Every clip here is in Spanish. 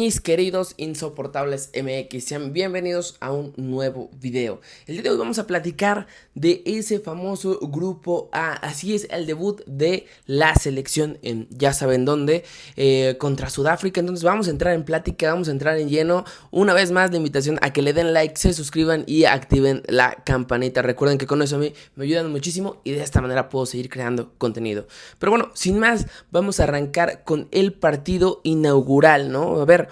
Mis queridos insoportables MX, sean bienvenidos a un nuevo video. El día de hoy vamos a platicar de ese famoso grupo A. Así es, el debut de la selección en ya saben dónde, contra Sudáfrica. Entonces vamos a entrar en plática, vamos a entrar en lleno. Una vez más, la invitación a que le den like, se suscriban y activen la campanita. Recuerden que con eso a mí me ayudan muchísimo y de esta manera puedo seguir creando contenido. Pero bueno, sin más, vamos a arrancar con el partido inaugural, ¿no? A ver,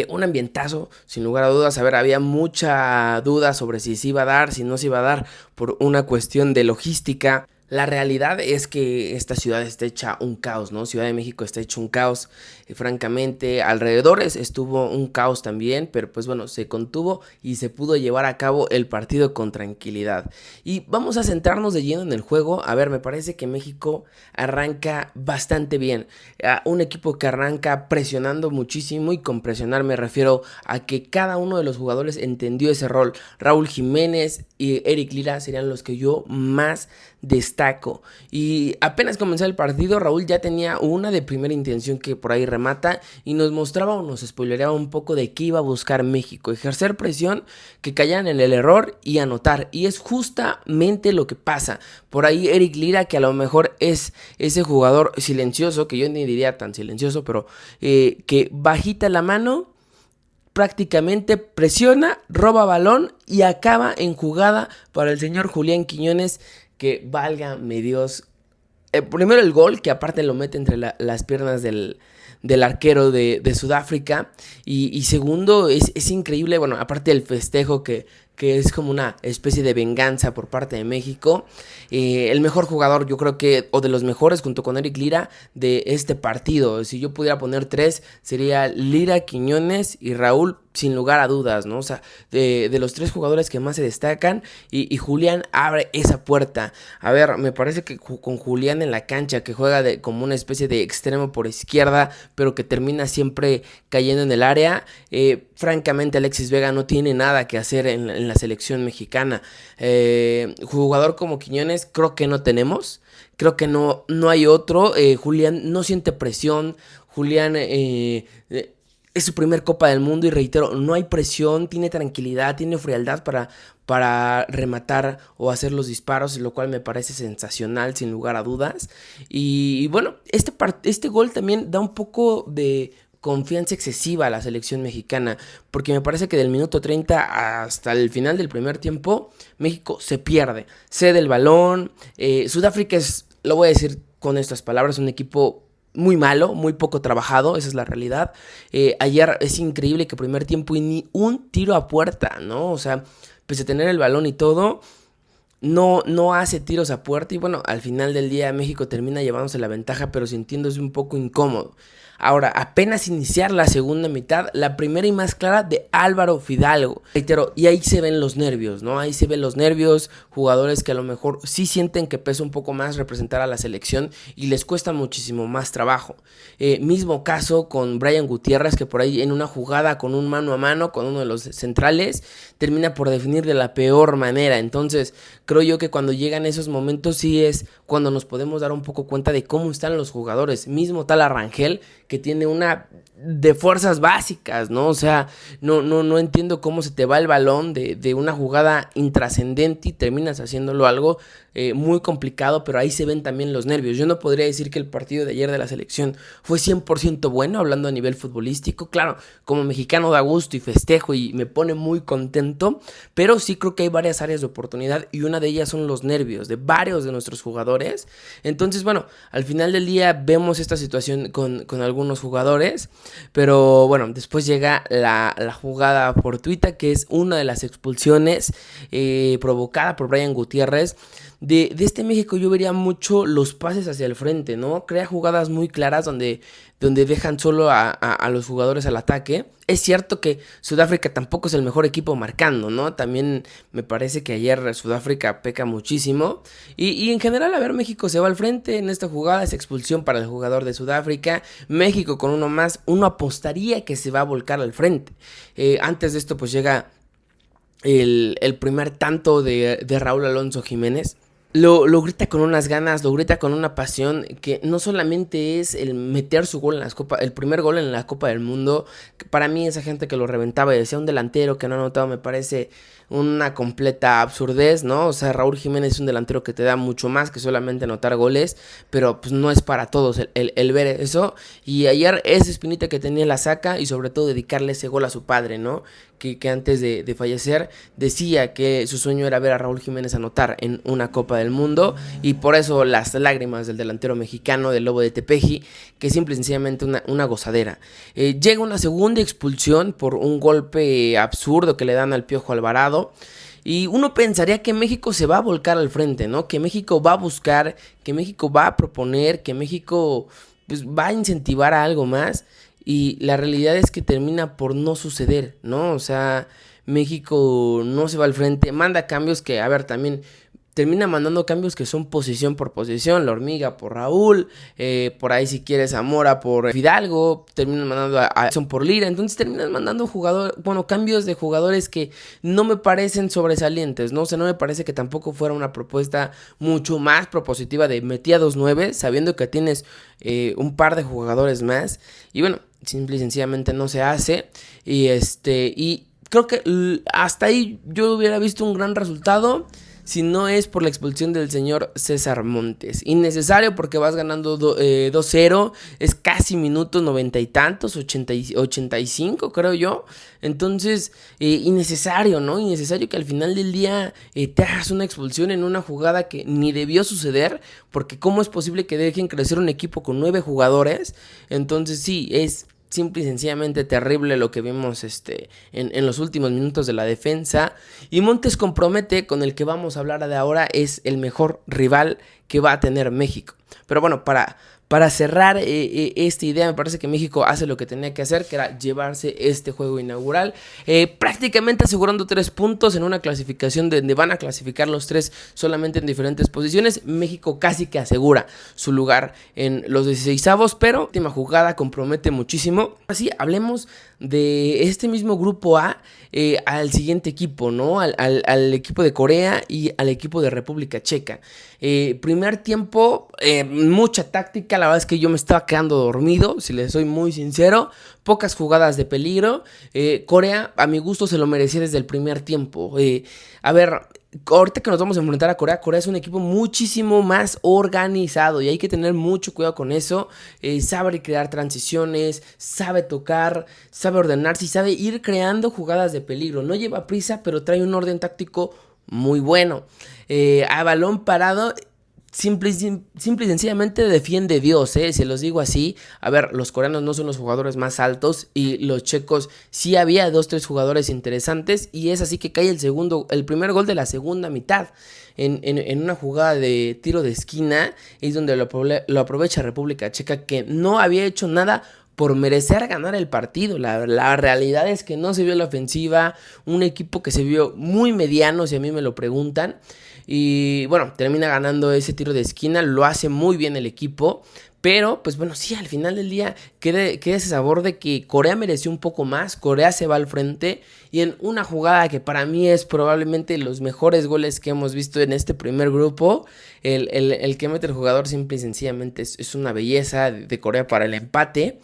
un ambientazo, sin lugar a dudas. A ver, había mucha duda sobre si se iba a dar, si no se iba a dar, por una cuestión de logística. La realidad es que esta ciudad está hecha un caos, ¿no? Ciudad de México está hecho un caos, francamente. Alrededores estuvo un caos también, pero pues bueno, se contuvo y se pudo llevar a cabo el partido con tranquilidad. Y vamos a centrarnos de lleno en el juego. A ver, me parece que México arranca bastante bien. Un equipo que arranca presionando muchísimo, y con presionar me refiero a que cada uno de los jugadores entendió ese rol. Raúl Jiménez y Eric Lira serían los que yo más destaco. Y apenas comenzó el partido, Raúl ya tenía una de primera intención que por ahí remata y nos mostraba o nos spoilereaba un poco de qué iba a buscar México: ejercer presión, que cayeran en el error y anotar. Y es justamente lo que pasa. Por ahí Eric Lira, que a lo mejor es ese jugador silencioso, que yo ni diría tan silencioso, pero que bajita la mano, prácticamente presiona, roba balón y acaba en jugada para el señor Julián Quiñones, que válgame Dios. Primero el gol, que aparte lo mete entre las piernas del arquero de Sudáfrica. Y segundo, es increíble, bueno, aparte del festejo que es como una especie de venganza por parte de México. El mejor jugador, yo creo que, o de los mejores, junto con Eric Lira, de este partido. Si yo pudiera poner tres, sería Lira, Quiñones y Raúl, sin lugar a dudas, ¿no? O sea, de los tres jugadores que más se destacan, y Julián abre esa puerta. A ver, me parece que con Julián en la cancha, que juega como una especie de extremo por izquierda, pero que termina siempre cayendo en el área, francamente Alexis Vega no tiene nada que hacer en la selección mexicana. Jugador como Quiñones creo que no tenemos. Creo que no hay otro. Julián no siente presión. Julián es su primer Copa del Mundo y reitero, no hay presión, tiene tranquilidad, tiene frialdad para rematar o hacer los disparos, lo cual me parece sensacional, sin lugar a dudas. Y bueno, este gol también da un poco de confianza excesiva a la selección mexicana, porque me parece que del minuto 30 hasta el final del primer tiempo, México se pierde, cede el balón. Sudáfrica es, lo voy a decir con estas palabras, un equipo muy malo, muy poco trabajado, esa es la realidad. Ayer es increíble que primer tiempo y ni un tiro a puerta, ¿no? O sea, pese a tener el balón y todo, no hace tiros a puerta. Y bueno, al final del día México termina llevándose la ventaja, pero sintiéndose un poco incómodo. Ahora, apenas iniciar la segunda mitad, la primera y más clara de Álvaro Fidalgo. Reitero, y ahí se ven los nervios, ¿no? Ahí se ven los nervios, jugadores que a lo mejor sí sienten que pesa un poco más representar a la selección y les cuesta muchísimo más trabajo. Mismo caso con Brian Gutiérrez, que por ahí en una jugada con un mano a mano con uno de los centrales, termina por definir de la peor manera. Entonces, creo yo que cuando llegan esos momentos sí es cuando nos podemos dar un poco cuenta de cómo están los jugadores. Mismo tal Arrangel, que tiene una de fuerzas básicas, ¿no? O sea, no entiendo cómo se te va el balón de una jugada intrascendente y terminas haciéndolo algo muy complicado, pero ahí se ven también los nervios. Yo no podría decir que el partido de ayer de la selección fue 100% bueno, hablando a nivel futbolístico. Claro, como mexicano da gusto y festejo y me pone muy contento, pero sí creo que hay varias áreas de oportunidad y una de ellas son los nervios de varios de nuestros jugadores. Entonces, bueno, al final del día vemos esta situación con algunos jugadores, pero bueno, después llega la jugada fortuita, que es una de las expulsiones provocada por Brian Gutiérrez. De este México yo vería mucho los pases hacia el frente, ¿no? Crea jugadas muy claras donde dejan solo a los jugadores al ataque. Es cierto que Sudáfrica tampoco es el mejor equipo marcando, ¿no? También me parece que ayer Sudáfrica peca muchísimo. Y en general, a ver, México se va al frente en esta jugada, es expulsión para el jugador de Sudáfrica. México con uno más, uno apostaría que se va a volcar al frente. Antes de esto pues llega el primer tanto de Raúl Alonso Jiménez. lo grita con unas ganas, lo grita con una pasión que no solamente es el meter su gol en las Copa, el primer gol en la Copa del Mundo. Que para mí esa gente que lo reventaba y decía un delantero que no ha anotado me parece una completa absurdez, ¿no? O sea, Raúl Jiménez es un delantero que te da mucho más que solamente anotar goles, pero pues no es para todos el ver eso. Y ayer esa espinita que tenía la saca y sobre todo dedicarle ese gol a su padre, ¿no? Que antes de fallecer decía que su sueño era ver a Raúl Jiménez anotar en una Copa del Mundo, y por eso las lágrimas del delantero mexicano, del Lobo de Tepeji, que simple y sencillamente una gozadera. Llega una segunda expulsión por un golpe absurdo que le dan al Piojo Alvarado. Y uno pensaría que México se va a volcar al frente, ¿no? Que México va a buscar, que México va a proponer, que México pues, va a incentivar a algo más. Y la realidad es que termina por no suceder, ¿no? O sea, México no se va al frente, manda cambios que, a ver, también termina mandando cambios que son posición por posición. La Hormiga por Raúl, por ahí si quieres Zamora por Fidalgo, terminan mandando a Edson por Lira. Entonces terminan mandando cambios de jugadores que no me parecen sobresalientes, ¿no? O sea, no me parece que tampoco fuera una propuesta mucho más propositiva de metí a 2-9 sabiendo que tienes un par de jugadores más. Y bueno, simple y sencillamente no se hace. Y creo que hasta ahí yo hubiera visto un gran resultado si no es por la expulsión del señor César Montes. Innecesario porque vas ganando 2-0, es casi minutos 90 y tantos, 85 creo yo. Entonces, innecesario, ¿no? Innecesario que al final del día te hagas una expulsión en una jugada que ni debió suceder, porque ¿cómo es posible que dejen crecer un equipo con 9 jugadores? Entonces sí, es simple y sencillamente terrible lo que vimos en los últimos minutos de la defensa. Y Montes compromete, con el que vamos a hablar de ahora, es el mejor rival que va a tener México. Pero bueno, para cerrar esta idea, me parece que México hace lo que tenía que hacer, que era llevarse este juego inaugural, prácticamente asegurando 3 puntos en una clasificación donde van a clasificar los 3 solamente en diferentes posiciones. México casi que asegura su lugar en los 16avos, pero la última jugada compromete muchísimo. Así, hablemos de este mismo grupo A al siguiente equipo, ¿no? Al equipo de Corea y al equipo de República Checa. Primer tiempo, mucha táctica. La verdad es que yo me estaba quedando dormido, si les soy muy sincero. Pocas jugadas de peligro. Corea, a mi gusto, se lo merecía desde el primer tiempo. A ver, ahorita que nos vamos a enfrentar a Corea, Corea es un equipo muchísimo más organizado y hay que tener mucho cuidado con eso. Sabe crear transiciones, sabe tocar, sabe ordenarse y sabe ir creando jugadas de peligro. No lleva prisa, pero trae un orden táctico muy bueno. A balón parado, simple y sencillamente defiende Dios, se los digo así. A ver, los coreanos no son los jugadores más altos y los checos sí había 2-3 jugadores interesantes, y es así que cae el primer gol de la segunda mitad. En una jugada de tiro de esquina es donde lo aprovecha República Checa, que no había hecho nada por merecer ganar el partido. La realidad es que no se vio la ofensiva, un equipo que se vio muy mediano, si a mí me lo preguntan. Y bueno, termina ganando ese tiro de esquina, lo hace muy bien el equipo. Pero, pues bueno, sí, al final del día queda ese sabor de que Corea mereció un poco más. Corea se va al frente y en una jugada que para mí es probablemente los mejores goles que hemos visto en este primer grupo. El que mete el jugador simple y sencillamente es una belleza de Corea para el empate.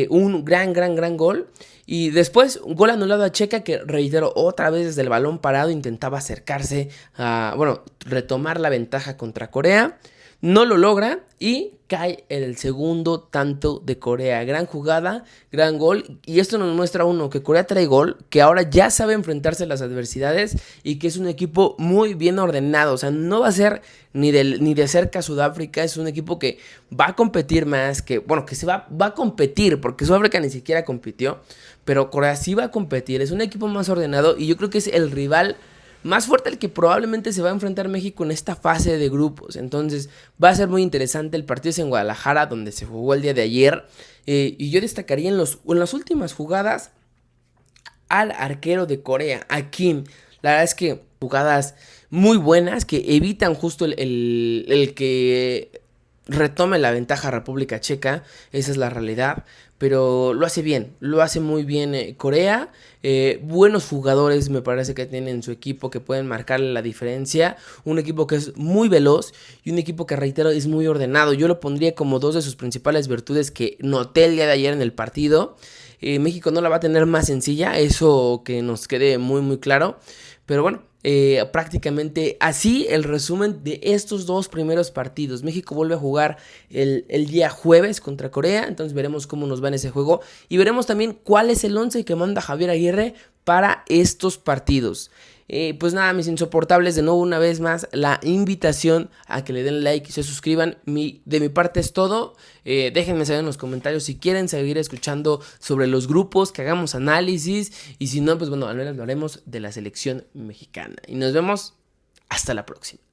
Un gran gol. Y después un gol anulado a Checa, que reitero otra vez desde el balón parado intentaba acercarse a, retomar la ventaja contra Corea. No lo logra y cae el segundo tanto de Corea. Gran jugada, gran gol. Y esto nos muestra que Corea trae gol, que ahora ya sabe enfrentarse a las adversidades y que es un equipo muy bien ordenado. O sea, no va a ser ni de cerca Sudáfrica. Es un equipo que va a competir más, que va a competir, porque Sudáfrica ni siquiera compitió. Pero Corea sí va a competir. Es un equipo más ordenado y yo creo que es el rival más fuerte el que probablemente se va a enfrentar México en esta fase de grupos. Entonces va a ser muy interesante. El partido es en Guadalajara, donde se jugó el día de ayer. Y yo destacaría en las últimas jugadas al arquero de Corea, a Kim. La verdad es que jugadas muy buenas que evitan justo el que retome la ventaja República Checa. Esa es la realidad. pero lo hace bien, lo hace muy bien Corea. Buenos jugadores me parece que tienen en su equipo que pueden marcarle la diferencia. Un equipo que es muy veloz y un equipo que, reitero, es muy ordenado. Yo lo pondría como dos de sus principales virtudes que noté el día de ayer en el partido. México no la va a tener más sencilla, eso que nos quede muy muy claro. Pero bueno, prácticamente así el resumen de estos dos primeros partidos. México vuelve a jugar el día jueves contra Corea, entonces veremos cómo nos va en ese juego y veremos también cuál es el 11 que manda Javier Aguirre para estos partidos. Pues nada, mis insoportables, de nuevo una vez más la invitación a que le den like y se suscriban. De mi parte es todo. Déjenme saber en los comentarios si quieren seguir escuchando sobre los grupos, que hagamos análisis, y si no, pues bueno, al menos lo haremos de la selección mexicana. Y nos vemos hasta la próxima.